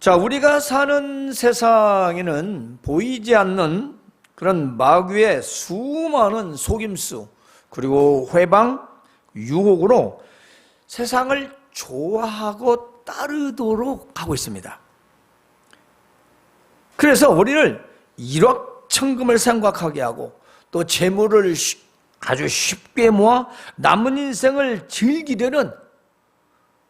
자, 우리가 사는 세상에는 보이지 않는 그런 마귀의 수많은 속임수, 그리고 회방, 유혹으로 세상을 좋아하고 따르도록 하고 있습니다. 그래서 우리를 일확천금을 생각하게 하고, 또 재물을 아주 쉽게 모아 남은 인생을 즐기려는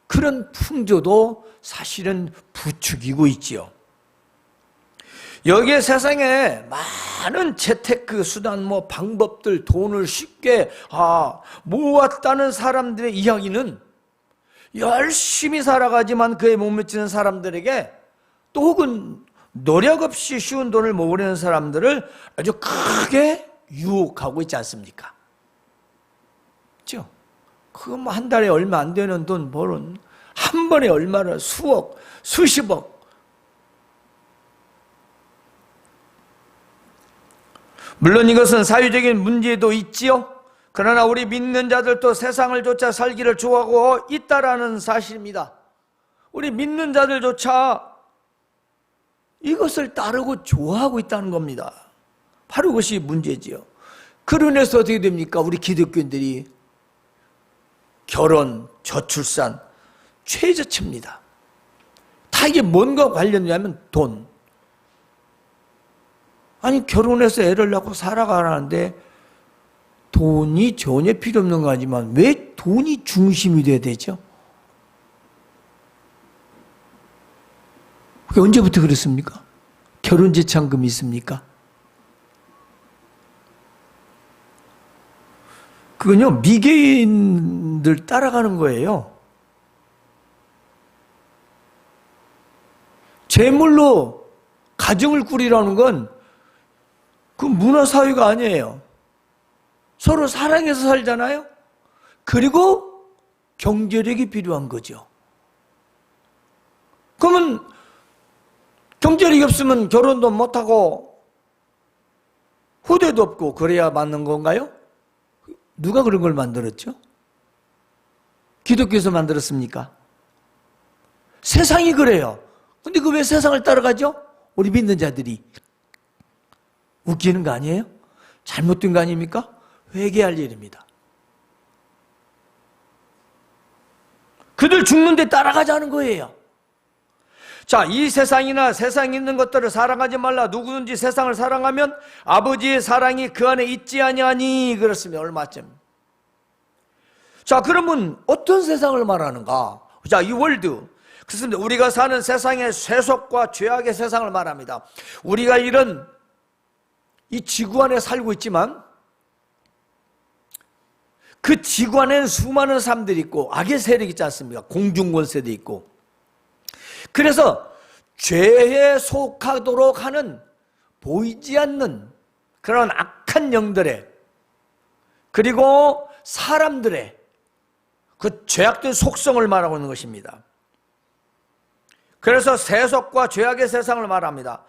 그런 풍조도 사실은 부추기고 있지요. 여기에 세상에 많은 재테크 수단, 방법들, 돈을 쉽게 모았다는 사람들의 이야기는 열심히 살아가지만 그에 못 미치는 사람들에게, 또 혹은 노력 없이 쉬운 돈을 모으려는 사람들을 아주 크게 유혹하고 있지 않습니까? 그렇죠? 그거 한 달에 얼마 안 되는 돈 벌은 한 번에 얼마나 수억, 수십억. 물론 이것은 사회적인 문제도 있지요. 그러나 우리 믿는 자들도 세상을 쫓아 살기를 좋아하고 있다라는 사실입니다. 우리 믿는 자들조차 이것을 따르고 좋아하고 있다는 겁니다. 바로 그것이 문제지요. 그로 인해서 어떻게 됩니까? 우리 기독교인들이 결혼, 저출산 최저치입니다. 다 이게 뭔가 관련되냐면 돈. 아니, 결혼해서 애를 낳고 살아가라는데 돈이 전혀 필요 없는 거 아니지만 왜 돈이 중심이 돼야 되죠? 그게 언제부터 그렇습니까? 결혼재창금이 있습니까? 그건요, 미개인들 따라가는 거예요. 재물로 가정을 꾸리라는 건 그 문화사회가 아니에요. 서로 사랑해서 살잖아요. 그리고 경제력이 필요한 거죠. 그러면 경제력이 없으면 결혼도 못하고 후대도 없고 그래야 맞는 건가요? 누가 그런 걸 만들었죠? 기독교에서 만들었습니까? 세상이 그래요. 근데 그 왜 세상을 따라가죠? 우리 믿는 자들이. 웃기는 거 아니에요? 잘못된 거 아닙니까? 회개할 일입니다. 그들 죽는데 따라가자는 거예요. 자, 이 세상이나 세상에 있는 것들을 사랑하지 말라. 누구든지 세상을 사랑하면 아버지의 사랑이 그 안에 있지 아니하니. 그렇습니다. 얼마쯤. 자, 그러면 어떤 세상을 말하는가? 자, 이 월드. 그렇습니다. 우리가 사는 세상의 세속과 죄악의 세상을 말합니다. 우리가 이런 이 지구 안에 살고 있지만 그 지구 안에는 수많은 사람들이 있고 악의 세력이 있지 않습니까? 공중권세도 있고. 그래서 죄에 속하도록 하는 보이지 않는 그런 악한 영들의, 그리고 사람들의 그 죄악된 속성을 말하고 있는 것입니다. 그래서 세속과 죄악의 세상을 말합니다.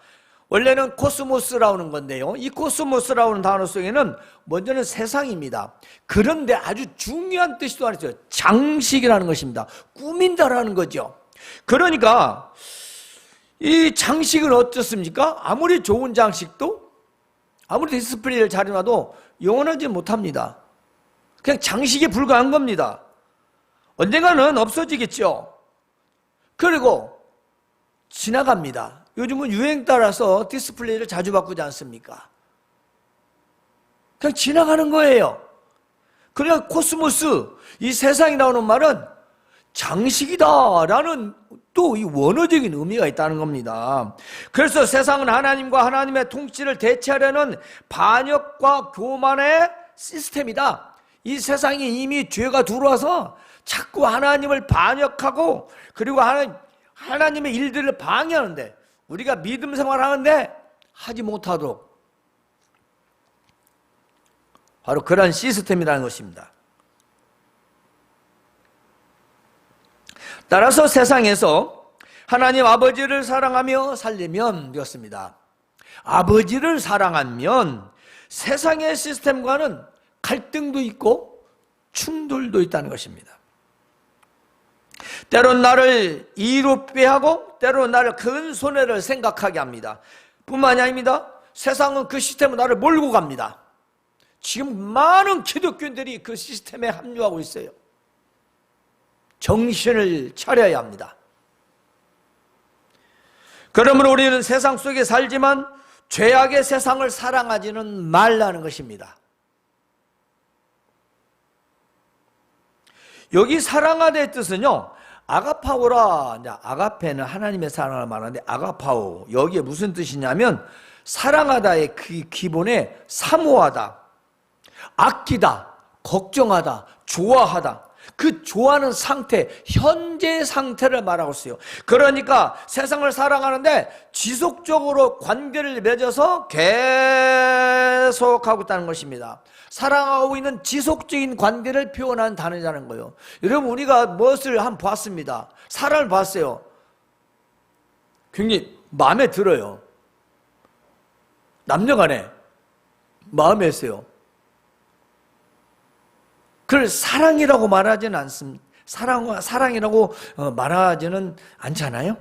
원래는 코스모스라는 건데요, 이 코스모스라는 단어 속에는 먼저는 세상입니다. 그런데 아주 중요한 뜻이 또 하나 있어요. 장식이라는 것입니다. 꾸민다라는 거죠. 그러니까 이 장식은 어떻습니까? 아무리 좋은 장식도, 아무리 디스플레이를 잘 해놔도 영원하지 못합니다. 그냥 장식에 불과한 겁니다. 언젠가는 없어지겠죠. 그리고 지나갑니다. 요즘은 유행 따라서 디스플레이를 자주 바꾸지 않습니까? 그냥 지나가는 거예요. 그러니까 코스모스, 이 세상이 나오는 말은 장식이다라는 또 이 원어적인 의미가 있다는 겁니다. 그래서 세상은 하나님과 하나님의 통치를 대체하려는 반역과 교만의 시스템이다. 이 세상에 이미 죄가 들어와서 자꾸 하나님을 반역하고, 그리고 하나님의 일들을 방해하는데, 우리가 믿음 생활하는데 하지 못하도록, 바로 그런 시스템이라는 것입니다. 따라서 세상에서 하나님 아버지를 사랑하며 살려면 되었습니다. 아버지를 사랑하면 세상의 시스템과는 갈등도 있고 충돌도 있다는 것입니다. 때론 나를 이롭게 하고 때론 나를 큰 손해를 생각하게 합니다. 뿐만이 아닙니다. 세상은 그 시스템으로 나를 몰고 갑니다. 지금 많은 기독교인들이 그 시스템에 합류하고 있어요. 정신을 차려야 합니다. 그러므로 우리는 세상 속에 살지만 죄악의 세상을 사랑하지는 말라는 것입니다. 여기 사랑하다의 뜻은요, 아가파오라, 아가페는 하나님의 사랑을 말하는데 아가파오, 여기에 무슨 뜻이냐면 사랑하다의 그 기본에 사모하다, 아끼다, 걱정하다, 좋아하다, 그 좋아하는 상태, 현재 상태를 말하고 있어요. 그러니까 세상을 사랑하는데 지속적으로 관계를 맺어서 계속하고 있다는 것입니다. 사랑하고 있는 지속적인 관계를 표현한 단어라는 거예요. 여러분, 우리가 무엇을 한번 봤습니다. 사람을 봤어요. 굉장히 마음에 들어요. 남녀간에 마음에 있어요. 그걸 사랑이라고 말하지는 않습니다. 사랑이라고 말하지는 않잖아요.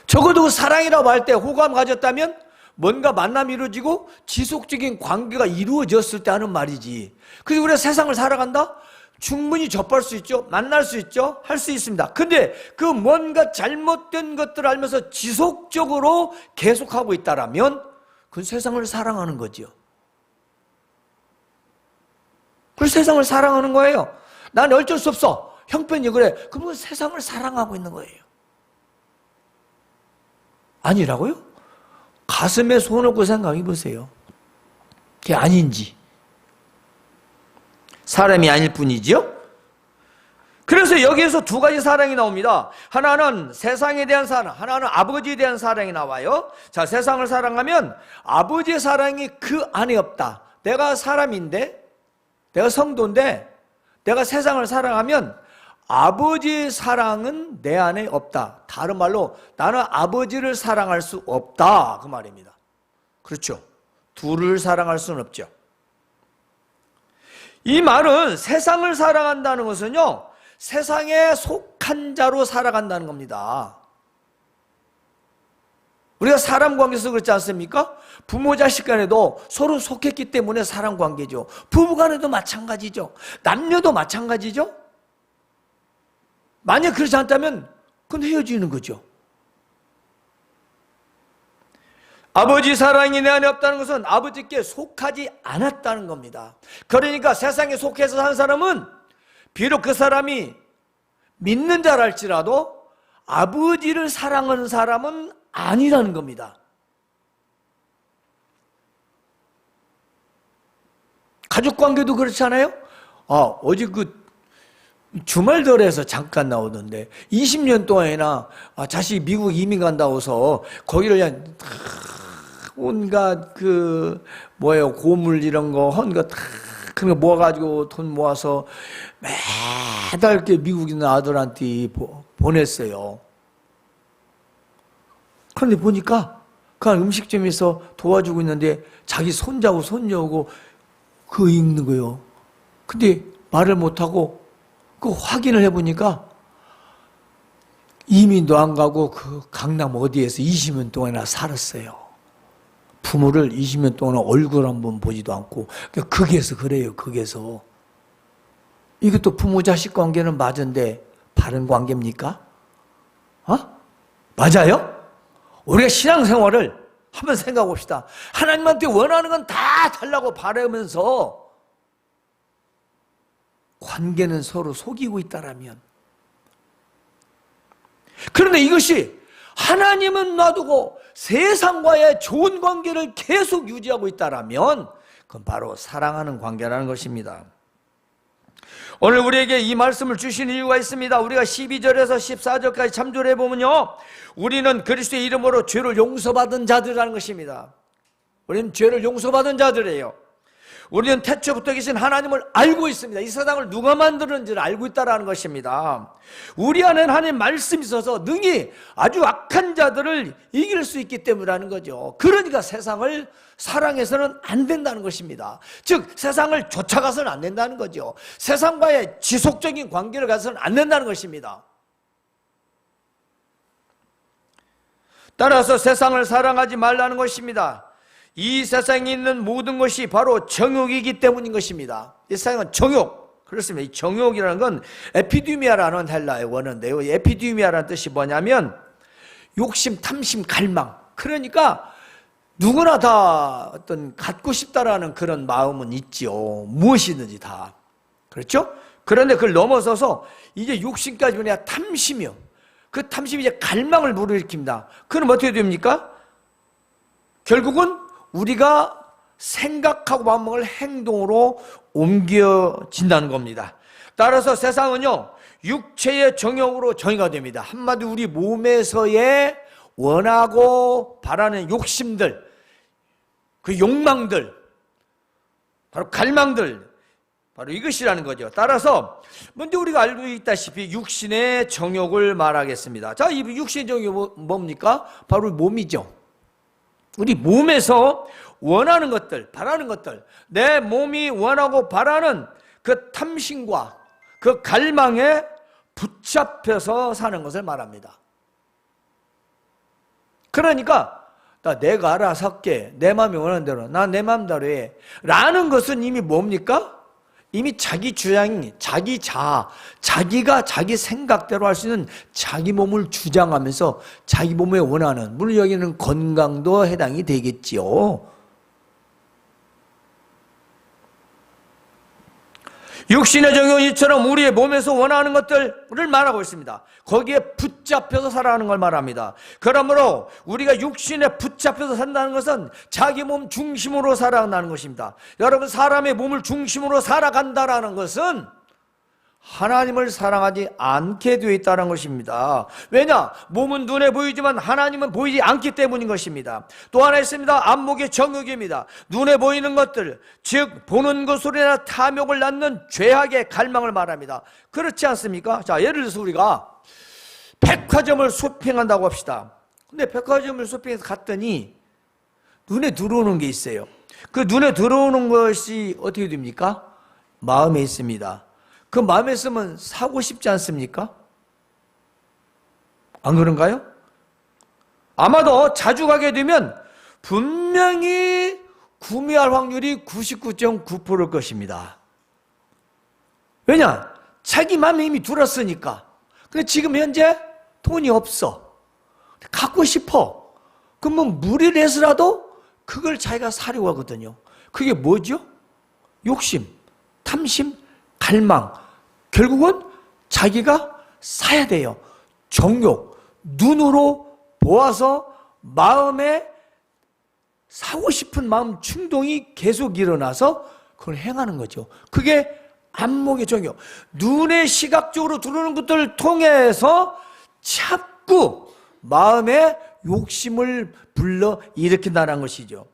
적어도 사랑이라고 할 때 호감 가졌다면 뭔가 만남이 이루어지고 지속적인 관계가 이루어졌을 때 하는 말이지. 그래서 우리가 세상을 살아간다? 충분히 접할 수 있죠. 만날 수 있죠. 할 수 있습니다. 근데 그 뭔가 잘못된 것들을 알면서 지속적으로 계속하고 있다라면 그건 세상을 사랑하는 거죠. 그 세상을 사랑하는 거예요. 난 어쩔 수 없어. 형편이 그래. 그러면 세상을 사랑하고 있는 거예요. 아니라고요? 가슴에 손 얹고 생각해 보세요. 그게 아닌지. 사람이 아닐 뿐이죠. 그래서 여기에서 두 가지 사랑이 나옵니다. 하나는 세상에 대한 사랑, 하나는 아버지에 대한 사랑이 나와요. 자, 세상을 사랑하면 아버지의 사랑이 그 안에 없다. 내가 사람인데, 내가 성도인데, 내가 세상을 사랑하면 아버지의 사랑은 내 안에 없다. 다른 말로 나는 아버지를 사랑할 수 없다. 그 말입니다. 그렇죠. 둘을 사랑할 수는 없죠. 이 말은 세상을 사랑한다는 것은요, 세상에 속한 자로 살아간다는 겁니다. 우리가 사람 관계에서 그렇지 않습니까? 부모 자식 간에도 서로 속했기 때문에 사람 관계죠. 부부 간에도 마찬가지죠. 남녀도 마찬가지죠. 만약 그렇지 않다면 그건 헤어지는 거죠. 아버지 사랑이 내 안에 없다는 것은 아버지께 속하지 않았다는 겁니다. 그러니까 세상에 속해서 사는 사람은 비록 그 사람이 믿는 자랄지라도 아버지를 사랑하는 사람은 아니라는 겁니다. 가족관계도 그렇잖아요. 어제 그 주말들에서 잠깐 나오던데 20년 동안이나 자식이 미국 이민 간다고 해서 거기를 그냥 온갖 고물 이런 거 헌 거 다 그런 거 모아가지고 돈 모아서 매달 이렇게 미국 있는 아들한테 보냈어요. 그런데 보니까 그 음식점에서 도와주고 있는데 자기 손자고 손녀고 그거 읽는 거예요. 근데 말을 못하고 그 확인을 해보니까 이민도 안 가고 그 강남 어디에서 20년 동안이나 살았어요. 부모를 20년 동안 얼굴 한번 보지도 않고. 극에서 그래요. 극에서. 이것도 부모 자식 관계는 맞은데 바른 관계입니까? 맞아요? 우리가 신앙생활을 한번 생각해 봅시다. 하나님한테 원하는 건 다 달라고 바라면서 관계는 서로 속이고 있다라면, 그런데 이것이 하나님은 놔두고 세상과의 좋은 관계를 계속 유지하고 있다라면 그건 바로 사랑하는 관계라는 것입니다. 오늘 우리에게 이 말씀을 주신 이유가 있습니다. 우리가 12절에서 14절까지 참조를 해보면요, 우리는 그리스도의 이름으로 죄를 용서받은 자들이라는 것입니다. 우리는 죄를 용서받은 자들이에요. 우리는 태초부터 계신 하나님을 알고 있습니다. 이 세상을 누가 만들었는지를 알고 있다는 것입니다. 우리 안에는 하나님의 말씀이 있어서 능히 아주 악한 자들을 이길 수 있기 때문이라는 거죠. 그러니까 세상을 사랑해서는 안 된다는 것입니다. 즉 세상을 쫓아가서는 안 된다는 거죠. 세상과의 지속적인 관계를 가서는 안 된다는 것입니다. 따라서 세상을 사랑하지 말라는 것입니다. 이 세상에 있는 모든 것이 바로 정욕이기 때문인 것입니다. 이 세상은 정욕, 그렇습니다. 이 정욕이라는 건 에피디미아라는 헬라의 원어인데요. 이 에피디미아라는 뜻이 뭐냐면 욕심, 탐심, 갈망. 그러니까 누구나 다 어떤 갖고 싶다라는 그런 마음은 있지요. 무엇이든지 다. 그렇죠? 그런데 그걸 넘어서서 이제 욕심까지 뭐냐, 탐심이요. 그 탐심이 이제 갈망을 불러일으킵니다. 그럼 어떻게 됩니까? 결국은 우리가 생각하고 마음먹을 행동으로 옮겨진다는 겁니다. 따라서 세상은요, 육체의 정욕으로 정의가 됩니다. 한마디로 우리 몸에서의 원하고 바라는 욕심들, 그 욕망들, 바로 갈망들, 바로 이것이라는 거죠. 따라서 먼저 우리가 알고 있다시피 육신의 정욕을 말하겠습니다. 자, 이 육신의 정욕이 뭡니까? 바로 몸이죠. 우리 몸에서 원하는 것들, 바라는 것들, 내 몸이 원하고 바라는 그 탐심과 그 갈망에 붙잡혀서 사는 것을 말합니다. 그러니까 내가 알아서 할게, 내 마음이 원하는 대로, 난 내 마음대로 해 라는 것은 이미 뭡니까? 이미 자기 주장, 자기 자아, 자기가 자기 생각대로 할 수 있는 자기 몸을 주장하면서 자기 몸에 원하는, 물론 여기는 건강도 해당이 되겠지요. 육신의 정욕은 이처럼 우리의 몸에서 원하는 것들을 말하고 있습니다. 거기에 붙잡혀서 살아가는 걸 말합니다. 그러므로 우리가 육신에 붙잡혀서 산다는 것은 자기 몸 중심으로 살아간다는 것입니다. 여러분, 사람의 몸을 중심으로 살아간다는 것은 하나님을 사랑하지 않게 되어 있다는 것입니다. 왜냐? 몸은 눈에 보이지만 하나님은 보이지 않기 때문인 것입니다. 또 하나 있습니다. 안목의 정욕입니다. 눈에 보이는 것들, 즉 보는 것으로나 탐욕을 낳는 죄악의 갈망을 말합니다. 그렇지 않습니까? 자, 예를 들어서 우리가 백화점을 쇼핑한다고 합시다. 근데 백화점을 쇼핑해서 갔더니 눈에 들어오는 게 있어요. 그 눈에 들어오는 것이 어떻게 됩니까? 마음에 있습니다. 그 마음에 있으면 사고 싶지 않습니까? 안 그런가요? 아마도 자주 가게 되면 분명히 구매할 확률이 99.9%일 것입니다. 왜냐? 자기 마음에 이미 들었으니까. 근데 지금 현재 돈이 없어. 갖고 싶어. 그러면 무리를 해서라도 그걸 자기가 사려고 하거든요. 그게 뭐죠? 욕심, 탐심, 갈망. 결국은 자기가 사야 돼요. 정욕, 눈으로 보아서 마음에 사고 싶은 마음 충동이 계속 일어나서 그걸 행하는 거죠. 그게 안목의 정욕. 눈에 시각적으로 들어오는 것들을 통해서 자꾸 마음에 욕심을 불러 일으킨다는 것이죠.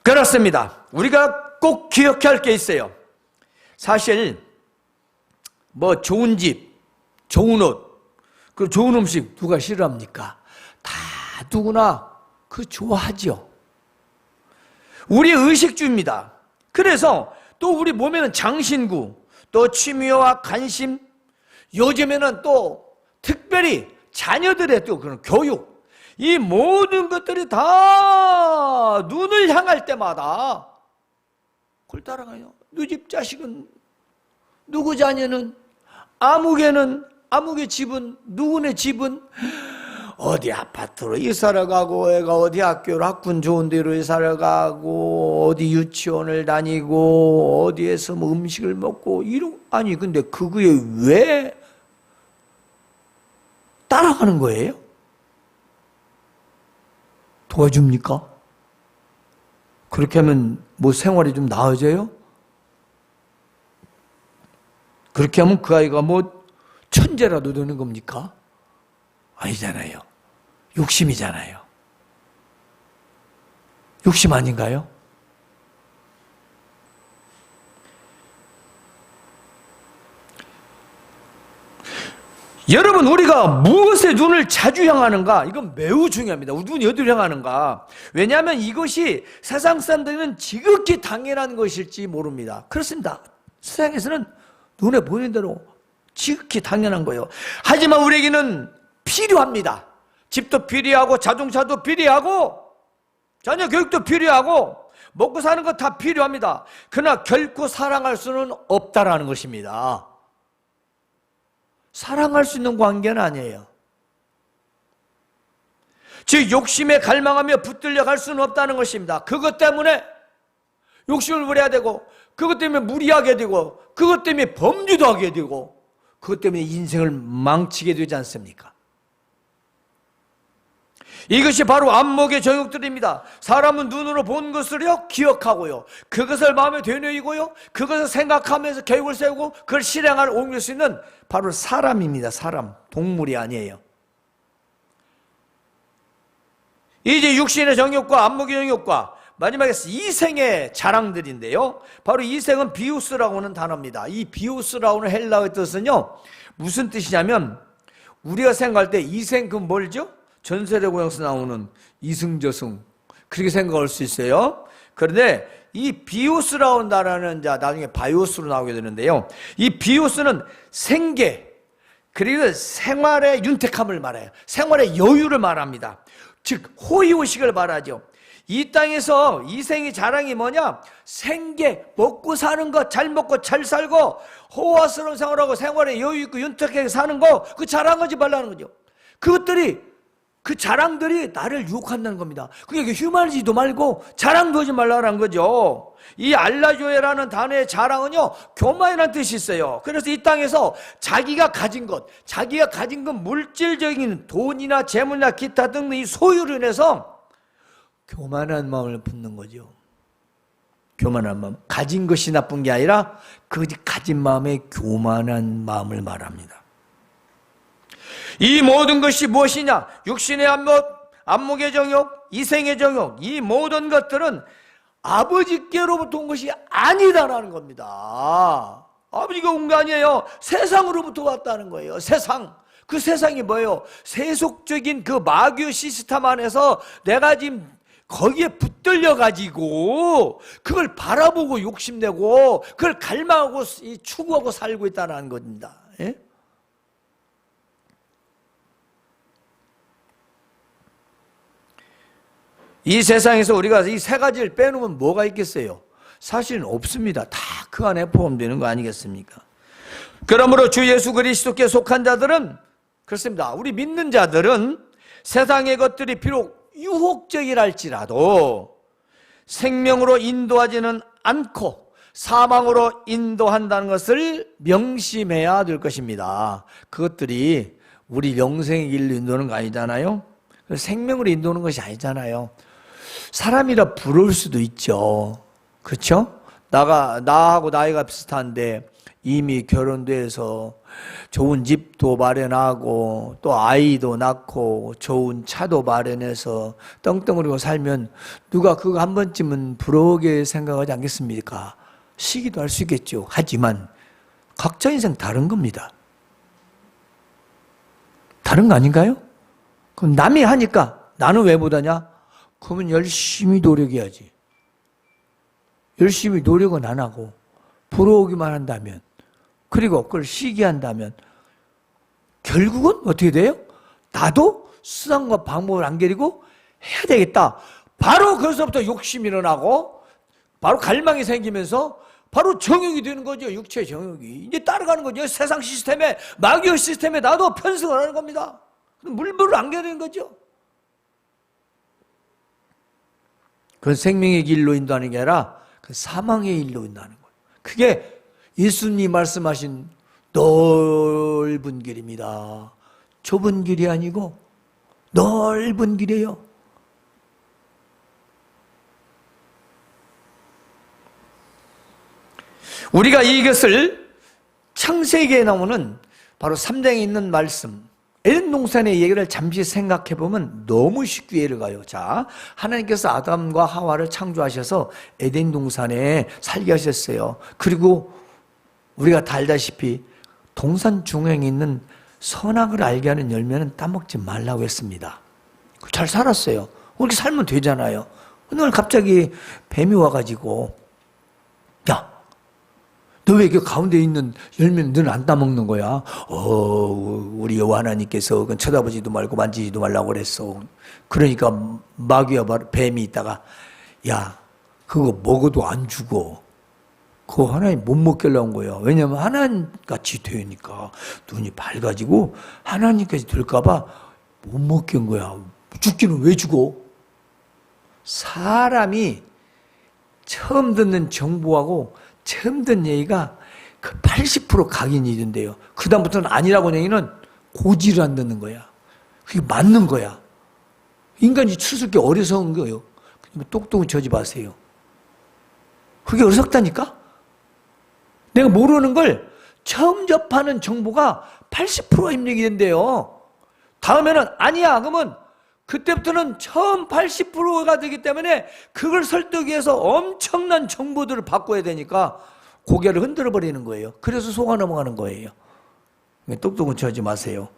그렇습니다. 우리가 꼭 기억해야 할 게 있어요. 사실 뭐 좋은 집, 좋은 옷, 그 좋은 음식 누가 싫어합니까? 다 누구나 그 좋아하죠. 우리 의식주입니다. 그래서 또 우리 몸에는 장신구, 또 취미와 관심, 요즘에는 또 특별히 자녀들의 또 그런 교육, 이 모든 것들이 다 눈을 향할 때마다 그걸 따라가요. 누구 집 자식은, 누구 자녀는, 아무개 집은, 누구네 집은 어디 아파트로 이사를 가고, 애가 어디 학교를 학군 좋은 데로 이사를 가고, 어디 유치원을 다니고, 어디에서 뭐 음식을 먹고, 아니 근데 그거에 왜 따라가는 거예요? 도와줍니까? 그렇게 하면 뭐 생활이 좀 나아져요? 그렇게 하면 그 아이가 뭐 천재라도 되는 겁니까? 아니잖아요. 욕심이잖아요. 욕심 아닌가요? 여러분, 우리가 무엇에 눈을 자주 향하는가? 이건 매우 중요합니다. 우리 눈이 어디를 향하는가? 왜냐하면 이것이 세상 사람들은 지극히 당연한 것일지 모릅니다. 그렇습니다. 세상에서는 눈에 보이는 대로 지극히 당연한 거예요. 하지만 우리에게는 필요합니다. 집도 필요하고 자동차도 필요하고 자녀 교육도 필요하고 먹고 사는 거 다 필요합니다. 그러나 결코 사랑할 수는 없다라는 것입니다. 사랑할 수 있는 관계는 아니에요. 즉 욕심에 갈망하며 붙들려 갈 수는 없다는 것입니다. 그것 때문에 욕심을 부려야 되고, 그것 때문에 무리하게 되고, 그것 때문에 범죄도 하게 되고, 그것 때문에 인생을 망치게 되지 않습니까? 이것이 바로 안목의 정욕들입니다. 사람은 눈으로 본 것을요 기억하고요, 그것을 마음에 되뇌이고요, 그것을 생각하면서 계획을 세우고 그걸 실행하러 옮길 수 있는 바로 사람입니다. 사람, 동물이 아니에요. 이제 육신의 정욕과 안목의 정욕과 마지막에 이생의 자랑들인데요, 바로 이생은 비우스라고 하는 단어입니다. 이 비우스라고 하는 헬라어의 뜻은요 무슨 뜻이냐면, 우리가 생각할 때 이생, 그 뭘죠? 전설의 고향에서 나오는 이승저승, 그렇게 생각할 수 있어요. 그런데 이 비우스라는 단어는 나중에 바이오스로 나오게 되는데요, 이 비우스는 생계, 그리고 생활의 윤택함을 말해요. 생활의 여유를 말합니다. 즉 호의호식을 말하죠. 이 땅에서 이생의 자랑이 뭐냐? 생계, 먹고 사는 것, 잘 먹고 잘 살고 호화스러운 생활하고 생활의 여유 있고 윤택하게 사는 거, 그 자랑하지 말라는 거죠. 그 자랑들이 나를 유혹한다는 겁니다. 그러니까 휴말지도 말고 자랑도 하지 말라는 거죠. 이 알라조에라는 단어의 자랑은요 교만이라는 뜻이 있어요. 그래서 이 땅에서 자기가 가진 것, 물질적인 돈이나 재물이나 기타 등의 이 소유로 인해서 교만한 마음을 품는 거죠. 교만한 마음, 가진 것이 나쁜 게 아니라 그 가진 마음의 교만한 마음을 말합니다. 이 모든 것이 무엇이냐? 육신의 안목의 정욕, 이생의 정욕, 이 모든 것들은 아버지께로부터 온 것이 아니다라는 겁니다. 아버지가 온 게 아니에요. 세상으로부터 왔다는 거예요. 세상. 그 세상이 뭐예요? 세속적인 그 마귀 시스템 안에서 내가 지금 거기에 붙들려 가지고 그걸 바라보고 욕심내고 그걸 갈망하고 추구하고 살고 있다는 겁니다. 예? 이 세상에서 우리가 이 세 가지를 빼놓으면 뭐가 있겠어요? 사실은 없습니다. 다 그 안에 포함되는 거 아니겠습니까? 그러므로 주 예수 그리스도께 속한 자들은 그렇습니다. 우리 믿는 자들은 세상의 것들이 비록 유혹적이랄지라도 생명으로 인도하지는 않고 사망으로 인도한다는 것을 명심해야 될 것입니다. 그것들이 우리 영생의 길로 인도하는 거 아니잖아요. 생명으로 인도하는 것이 아니잖아요. 사람이라 부러울 수도 있죠. 그렇죠? 나하고 나이가 비슷한데 이미 결혼돼서 좋은 집도 마련하고 또 아이도 낳고 좋은 차도 마련해서 떵떵거리고 살면 누가 그거 한 번쯤은 부러우게 생각하지 않겠습니까? 시기도 할 수 있겠죠. 하지만 각자 인생 다른 겁니다. 다른 거 아닌가요? 그럼 남이 하니까 나는 왜 못하냐? 그러면 열심히 노력해야지. 열심히 노력은 안 하고 부러우기만 한다면, 그리고 그걸 시기한다면 결국은 어떻게 돼요? 나도 수단과 방법을 안 겨리고 해야 되겠다. 바로 거기서부터 욕심이 일어나고 바로 갈망이 생기면서 바로 정욕이 되는 거죠. 육체의 정욕이 이제 따라가는 거죠. 세상 시스템에, 마귀의 시스템에 나도 편승을 하는 겁니다. 물불을 안겨내는 거죠. 그건 생명의 길로 인도하는 게 아니라 그 사망의 길로 인도하는 거예요. 그게 예수님이 말씀하신 넓은 길입니다. 좁은 길이 아니고 넓은 길이에요. 우리가 이것을 창세기에 나오는 바로 3장에 있는 말씀, 에덴 동산의 얘기를 잠시 생각해 보면 너무 쉽게 이해를 가요. 자, 하나님께서 아담과 하와를 창조하셔서 에덴 동산에 살게 하셨어요. 그리고 우리가 다 알다시피 동산 중앙에 있는 선악을 알게 하는 열매는 따먹지 말라고 했습니다. 잘 살았어요. 그렇게 살면 되잖아요. 오늘 갑자기 뱀이 와가지고, 야, 너 왜 그 가운데 있는 열매는 너는 안 따먹는 거야? 우리 여호와 하나님께서 그건 쳐다보지도 말고 만지지도 말라고 그랬어. 그러니까 마귀와 뱀이 있다가, 야, 그거 먹어도 안 죽어. 그거 하나님 못 먹게 하려는 거야. 왜냐하면 하나님같이 되니까 눈이 밝아지고 하나님까지 될까봐 못 먹게 한 거야. 죽기는 왜 죽어? 사람이 처음 듣는 정보하고 처음 듣는 얘기가 그 80% 각인이 된대요. 그 다음부터는 아니라고 얘기는 고지를 안 듣는 거야. 그게 맞는 거야. 인간이 추스럽게 어리석은 거예요. 똑똑히 저지 마세요. 그게 어리석다니까? 내가 모르는 걸 처음 접하는 정보가 80%가 입력이 된대요. 다음에는 아니야. 그러면 그때부터는 처음 80%가 되기 때문에 그걸 설득하기 위해서 엄청난 정보들을 바꿔야 되니까 고개를 흔들어 버리는 거예요. 그래서 속아 넘어가는 거예요. 똑똑은 쳐지 마세요.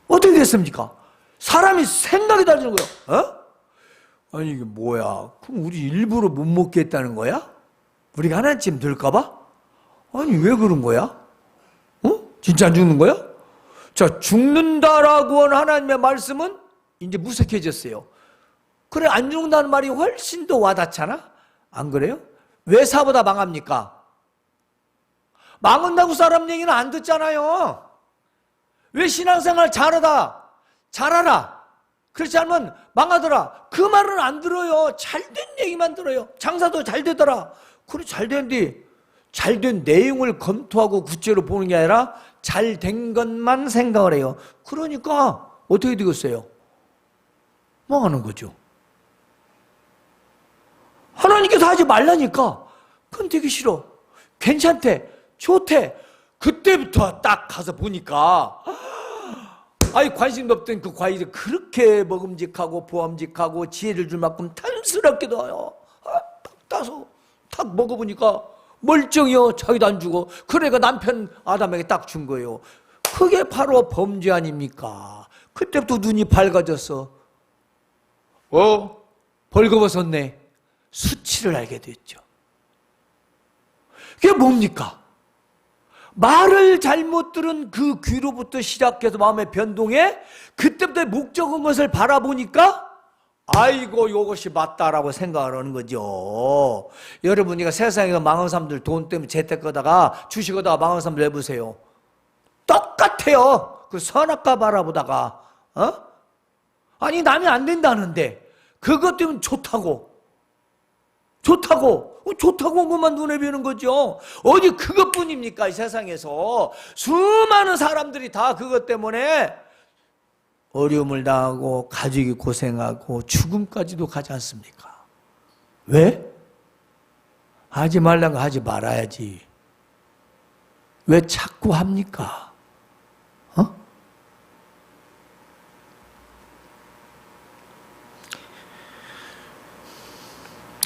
어떻게 됐습니까? 사람이 생각이 달라지는 거예요. 아니 이게 뭐야? 그럼 우리 일부러 못 먹게 했다는 거야? 우리가 하나쯤 될까봐? 아니 왜 그런 거야? 진짜 안 죽는 거야? 자, 죽는다라고 하는 하나님의 말씀은 이제 무색해졌어요. 그래, 안 죽는다는 말이 훨씬 더 와닿잖아? 안 그래요? 왜 사보다 망합니까? 망한다고 사람 얘기는 안 듣잖아요. 왜 신앙생활 잘하라. 그렇지 않으면 망하더라. 그 말은 안 들어요. 잘된 얘기만 들어요. 장사도 잘 되더라. 그래, 잘 되는데 잘된 내용을 검토하고 구체로 보는 게 아니라 잘된 것만 생각을 해요. 그러니까 어떻게 되겠어요? 망하는 거죠. 하나님께서 하지 말라니까 그건 되게 싫어. 괜찮대, 좋대. 그때부터 딱 가서 보니까 아이 관심도 없던 그 과일이 그렇게 먹음직하고 보암직하고 지혜를 줄 만큼 탐스럽기도 해요. 탁 따서 탁 먹어보니까 멀쩡해요. 자기도 안 죽어. 그러니까 남편 아담에게 딱 준 거예요. 그게 바로 범죄 아닙니까? 그때부터 눈이 밝아졌어. 벌거벗었네. 수치를 알게 됐죠. 그게 뭡니까? 말을 잘못 들은 그 귀로부터 시작해서 마음의 변동에 그때부터 목적인 것을 바라보니까 아이고 이것이 맞다라고 생각을 하는 거죠. 여러분이가 세상에서 망한 사람들 돈 때문에 재테크하다가 주식하다가 망한 사람들 해보세요. 똑같아요. 그 선악과 바라보다가 아니 남이 안 된다는데 그것 때문에 좋다고 그것만 눈에 뵈는 거죠. 어디 그것뿐입니까? 이 세상에서 수많은 사람들이 다 그것 때문에 어려움을 당하고 가족이 고생하고 죽음까지도 가지 않습니까? 왜? 하지 말란 거 하지 말아야지. 왜 자꾸 합니까?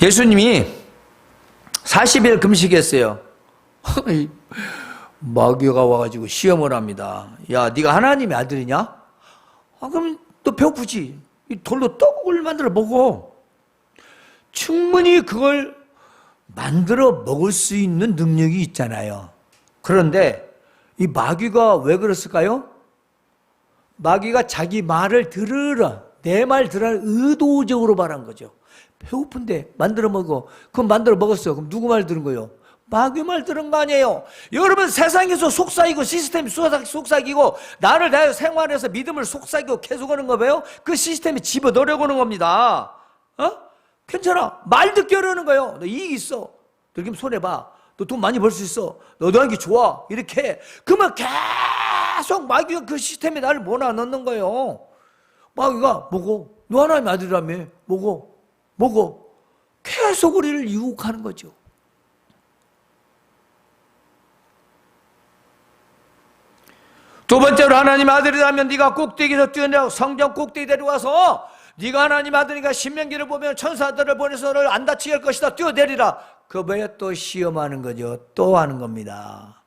예수님이 40일 금식했어요. 마귀가 와가지고 시험을 합니다. 야, 네가 하나님의 아들이냐? 그럼 너 배고프지? 이 돌로 떡을 만들어 먹어. 충분히 그걸 만들어 먹을 수 있는 능력이 있잖아요. 그런데 이 마귀가 왜 그랬을까요? 마귀가 자기 말을 들으라, 내 말 들으라 의도적으로 말한 거죠. 배고픈데 만들어 먹어. 그럼 만들어 먹었어. 그럼 누구 말 들은 거예요? 마귀 말 들은 거 아니에요. 여러분 세상에서 속삭이고 시스템이 속삭이고 나를 다해 생활해서 믿음을 속삭이고 계속하는 거 봐요. 그 시스템이 집어넣으려고 하는 겁니다. 괜찮아. 말 듣게 하려는 거예요. 너 이익 있어. 너 지금 손해봐. 너 돈 많이 벌 수 있어. 너도 하는 게 좋아. 이렇게. 그러면 계속 마귀가 그 시스템에 나를 몰아넣는 거예요. 마귀가 먹어. 너 하나님의 아들이라며. 먹어. 계속 우리를 유혹하는 거죠. 두 번째로 하나님 아들이라면 네가 꼭대기에서 뛰어내려 성전 꼭대기 데려가서 네가 하나님 아들이니까 신명기를 보면 천사들을 보내서 너를 안 다치게 할 것이다. 뛰어내리라. 그 뭐에 또 시험하는 거죠. 또 하는 겁니다.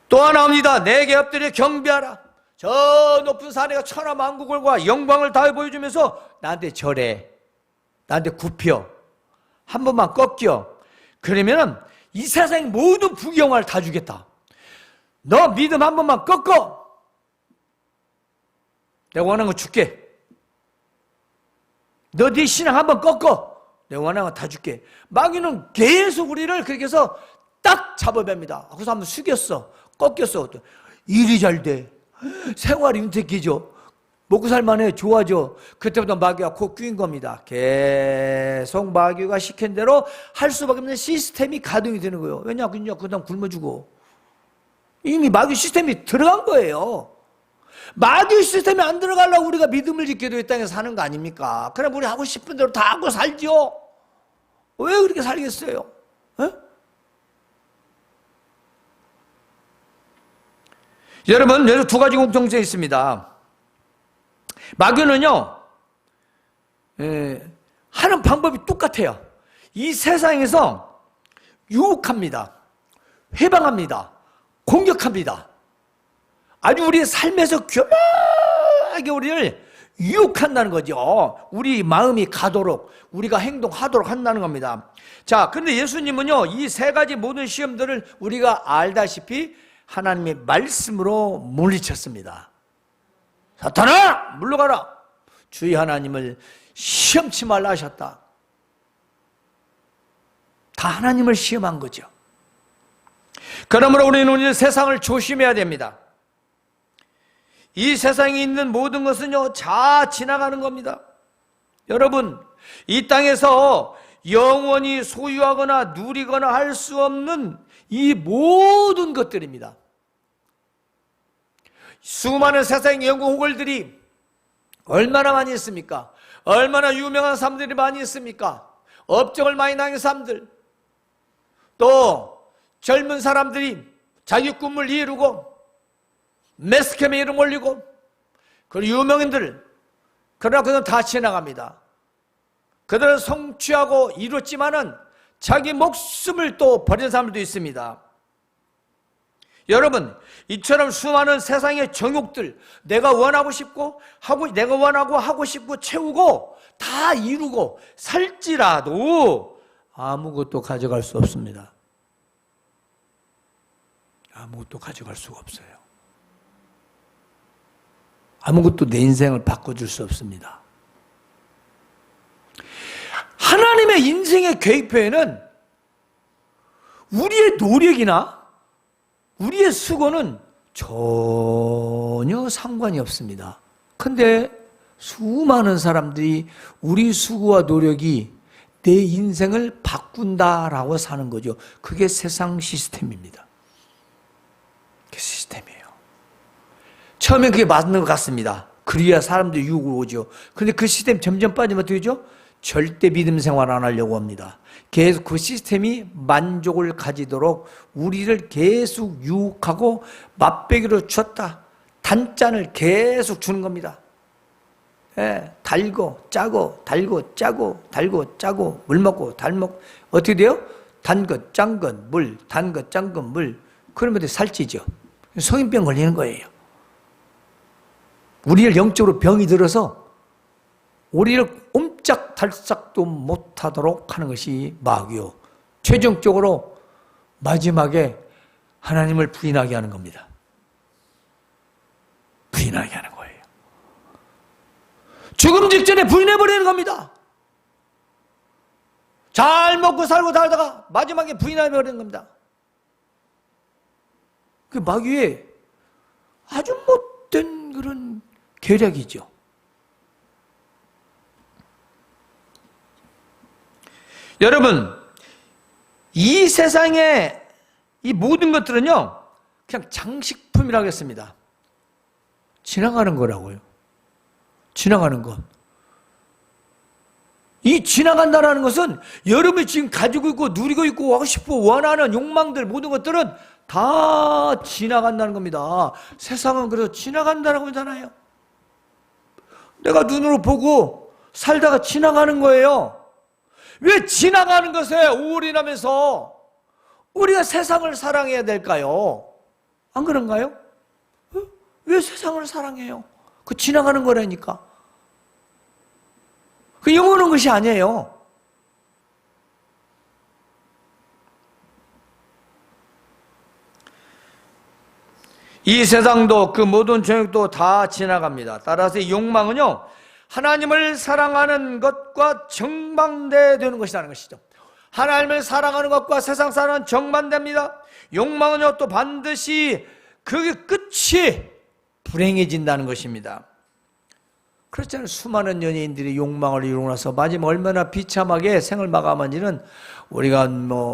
또 하나 옵니다. 내게 엎드려 경배하라. 저 높은 산에가 천하 만국을과 영광을 다해 보여주면서 나한테 절해. 나한테 굽혀. 한 번만 꺾여. 그러면은 이 세상 모든 부경을 다 주겠다. 너 믿음 한 번만 꺾어. 내가 원하는 거 줄게. 너 네 신앙 한 번 꺾어. 내가 원하는 거 다 줄게. 마귀는 계속 우리를 그렇게 해서 딱 잡아냅니다. 그래서 한번 숙였어. 꺾였어. 일이 잘 돼. 생활이 윤택해져. 먹고 살만해. 좋아져. 그때부터 마귀가 코 끼인 겁니다. 계속 마귀가 시킨 대로 할 수밖에 없는 시스템이 가동이 되는 거예요. 왜냐? 그냥 그 다음 굶어 죽어. 이미 마귀 시스템이 들어간 거예요. 마귀 시스템이 안 들어가려고 우리가 믿음을 지켜도 이 땅에 사는 거 아닙니까? 그럼 우리 하고 싶은 대로 다 하고 살죠. 왜 그렇게 살겠어요? 에? 여러분, 여기서 두 가지 공통점이 있습니다. 마귀는요, 하는 방법이 똑같아요. 이 세상에서 유혹합니다. 회방합니다. 공격합니다. 아주 우리의 삶에서 교묘하게 우리를 유혹한다는 거죠. 우리 마음이 가도록, 우리가 행동하도록 한다는 겁니다. 자, 그런데 예수님은요, 이 세 가지 모든 시험들을 우리가 알다시피 하나님의 말씀으로 물리쳤습니다. 사탄아! 물러가라! 주의 하나님을 시험치 말라 하셨다. 다 하나님을 시험한 거죠. 그러므로 우리는 이제 세상을 조심해야 됩니다. 이 세상에 있는 모든 것은요, 다 지나가는 겁니다. 여러분, 이 땅에서 영원히 소유하거나 누리거나 할 수 없는 이 모든 것들입니다. 수많은 세상의 영국 호걸들이 얼마나 많이 있습니까? 얼마나 유명한 사람들이 많이 있습니까? 업적을 많이 남긴 사람들, 또 젊은 사람들이 자기 꿈을 이루고 매스컴에 이름 올리고, 그리고 유명인들, 그러나 그들은 다 지나갑니다. 그들은 성취하고 이뤘지만은 자기 목숨을 또 버린 사람들도 있습니다. 여러분, 이처럼 수많은 세상의 정욕들, 내가 원하고 싶고 내가 원하고 하고 싶고 채우고 다 이루고 살지라도 아무것도 가져갈 수 없습니다. 아무것도 가져갈 수가 없어요. 아무것도 내 인생을 바꿔줄 수 없습니다. 하나님의 인생의 계획표에는 우리의 노력이나 우리의 수고는 전혀 상관이 없습니다. 근데 수많은 사람들이 우리 수고와 노력이 내 인생을 바꾼다라고 사는 거죠. 그게 세상 시스템입니다. 그게 시스템이에요. 처음엔 그게 맞는 것 같습니다. 그래야 사람들이 유혹을 오죠. 그런데 그 시스템 점점 빠지면 어떻게 되죠? 절대 믿음 생활 안 하려고 합니다. 계속 그 시스템이 만족을 가지도록 우리를 계속 유혹하고 맛배기로 줬다. 단짠을 계속 주는 겁니다. 예, 달고 짜고 달고 짜고 달고 짜고 물 먹고 달 먹고 어떻게 돼요? 단 것, 짠 것, 물, 단 것, 짠 것, 물. 그러면 살찌죠. 성인병 걸리는 거예요. 우리를 영적으로 병이 들어서 우리를 옴짝달싹도 못하도록 하는 것이 마귀요. 최종적으로 마지막에 하나님을 부인하게 하는 겁니다. 부인하게 하는 거예요. 죽음 직전에 부인해버리는 겁니다. 잘 먹고 살고 살다가 마지막에 부인해버리는 겁니다. 그 마귀의 아주 못된 그런 계략이죠. 여러분, 이 세상의 이 모든 것들은요, 그냥 장식품이라고 했습니다. 지나가는 거라고요. 지나가는 것. 이 지나간다는 것은 여러분이 지금 가지고 있고 누리고 있고 하고 싶어 원하는 욕망들 모든 것들은 다 지나간다는 겁니다. 세상은 그래서 지나간다는 거잖아요. 내가 눈으로 보고 살다가 지나가는 거예요. 왜 지나가는 것에 올인하면서 우리가 세상을 사랑해야 될까요? 안 그런가요? 왜 세상을 사랑해요? 그 지나가는 거라니까. 그 영원한 것이 아니에요. 이 세상도 그 모든 정욕도 다 지나갑니다. 따라서 이 욕망은요, 하나님을 사랑하는 것과 정반대되는 것이라는 것이죠. 하나님을 사랑하는 것과 세상 사랑은 정반대입니다. 욕망은요, 또 반드시 그게 끝이 불행해진다는 것입니다. 그렇잖아요. 수많은 연예인들이 욕망을 이루고 나서 마지막 얼마나 비참하게 생을 마감한지는 우리가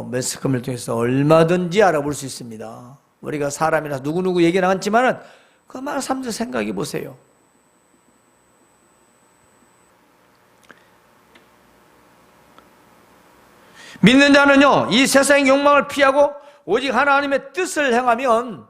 매스컴을 통해서 얼마든지 알아볼 수 있습니다. 우리가 사람이라서 누구누구 얘기는 않지만은 그 많은 사람들 생각해 보세요. 믿는 자는요, 이 세상의 욕망을 피하고 오직 하나님의 뜻을 행하면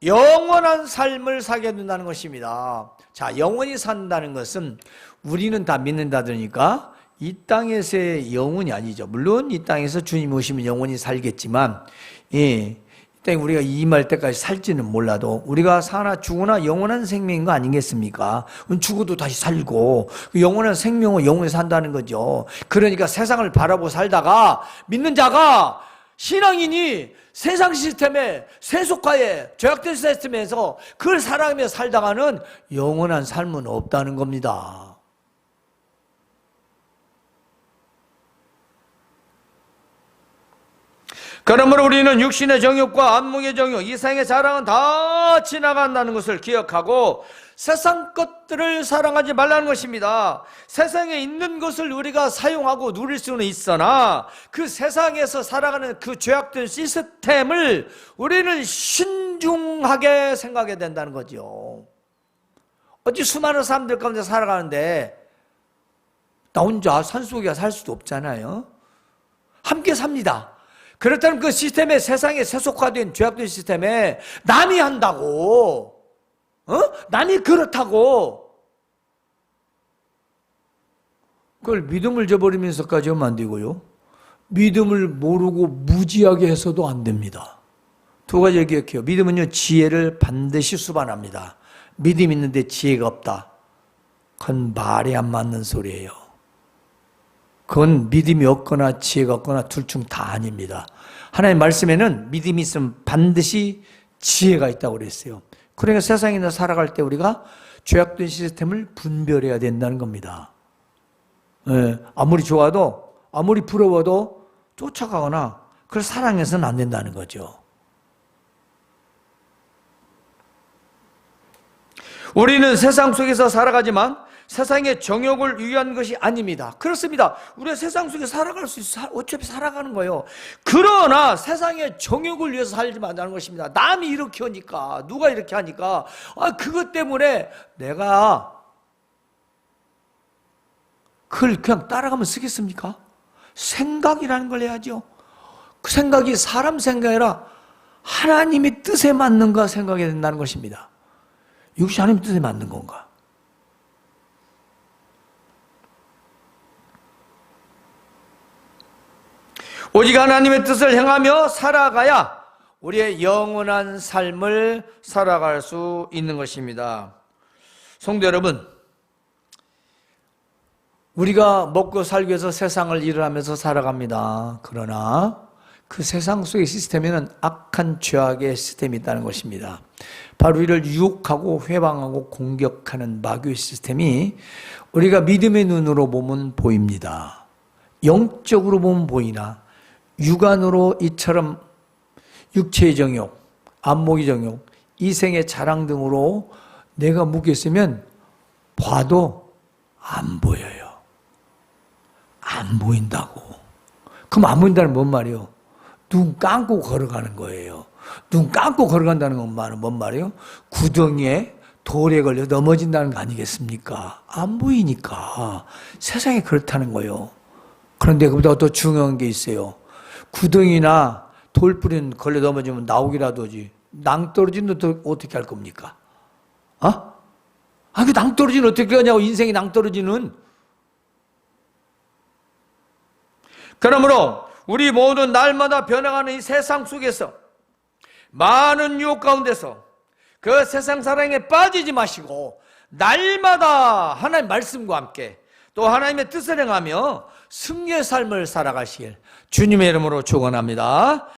영원한 삶을 살게 된다는 것입니다. 자, 영원히 산다는 것은 우리는 다 믿는다더니까 이 땅에서의 영원이 아니죠. 물론 이 땅에서 주님 오시면 영원히 살겠지만, 이 땅에 우리가 임할 때까지 살지는 몰라도 우리가 사나 죽으나 영원한 생명인 거 아니겠습니까? 죽어도 다시 살고 영원한 생명은 영원히 산다는 거죠. 그러니까 세상을 바라보고 살다가 믿는 자가 신앙인이 세상 시스템에 세속화에 죄악된 시스템에서 그걸 살아가며 살다가는 영원한 삶은 없다는 겁니다. 그러므로 우리는 육신의 정욕과 안목의 정욕, 이 세상의 자랑은 다 지나간다는 것을 기억하고 세상 것들을 사랑하지 말라는 것입니다. 세상에 있는 것을 우리가 사용하고 누릴 수는 있으나 그 세상에서 살아가는 그 죄악된 시스템을 우리는 신중하게 생각해야 된다는 거죠. 어찌 수많은 사람들 가운데 살아가는데 나 혼자 산속에 살 수도 없잖아요. 함께 삽니다. 그렇다면 그 시스템에, 세상에 세속화된 죄악된 시스템에 남이 한다고, 남이 그렇다고 그걸 믿음을 저버리면서까지 하면 안 되고요, 믿음을 모르고 무지하게 해서도 안 됩니다. 두 가지를 기억해요. 믿음은요, 지혜를 반드시 수반합니다. 믿음 있는데 지혜가 없다, 그건 말이 안 맞는 소리예요. 그건 믿음이 없거나 지혜가 없거나 둘 중 다 아닙니다. 하나님 말씀에는 믿음이 있으면 반드시 지혜가 있다고 그랬어요. 그러니까 세상에 살아갈 때 우리가 죄악된 시스템을 분별해야 된다는 겁니다. 아무리 좋아도, 아무리 부러워도 쫓아가거나 그걸 사랑해서는 안 된다는 거죠. 우리는 세상 속에서 살아가지만 세상의 정욕을 위한 것이 아닙니다. 그렇습니다. 우리가 세상 속에 살아갈 수 있어. 어차피 살아가는 거예요. 그러나 세상의 정욕을 위해서 살지 말자는 것입니다. 남이 이렇게 하니까, 누가 이렇게 하니까, 그것 때문에 내가 그걸 그냥 따라가면 쓰겠습니까? 생각이라는 걸 해야죠. 그 생각이 사람 생각이 아니라 하나님의 뜻에 맞는가 생각해야 된다는 것입니다. 이것이 하나님의 뜻에 맞는 건가? 오직 하나님의 뜻을 행하며 살아가야 우리의 영원한 삶을 살아갈 수 있는 것입니다. 성도 여러분, 우리가 먹고 살기 위해서 세상을 일하면서 살아갑니다. 그러나 그 세상 속의 시스템에는 악한 죄악의 시스템이 있다는 것입니다. 바로 이를 유혹하고 회방하고 공격하는 마귀의 시스템이 우리가 믿음의 눈으로 보면 보입니다. 영적으로 보면 보이나 육안으로 이처럼 육체의 정욕, 안목의 정욕, 이생의 자랑 등으로 내가 묶였으면 봐도 안 보여요. 안 보인다고. 그럼 안 보인다는 뭔 말이에요? 눈 감고 걸어가는 거예요. 눈 감고 걸어간다는 건 뭔 말이에요? 구덩이에 돌에 걸려 넘어진다는 거 아니겠습니까? 안 보이니까. 세상이 그렇다는 거예요. 그런데 그보다 더 중요한 게 있어요. 구덩이나 돌뿌리는 걸려 넘어지면 나오기라도 하지. 낭떠러지는 어떻게 할 겁니까? 그 낭떠러지는 어떻게 하냐고, 인생이 낭떠러지는. 그러므로 우리 모두 날마다 변해가는 이 세상 속에서 많은 유혹 가운데서 그 세상 사랑에 빠지지 마시고 날마다 하나님의 말씀과 함께 또 하나님의 뜻을 행하며 승리의 삶을 살아가시길 주님의 이름으로 축원합니다.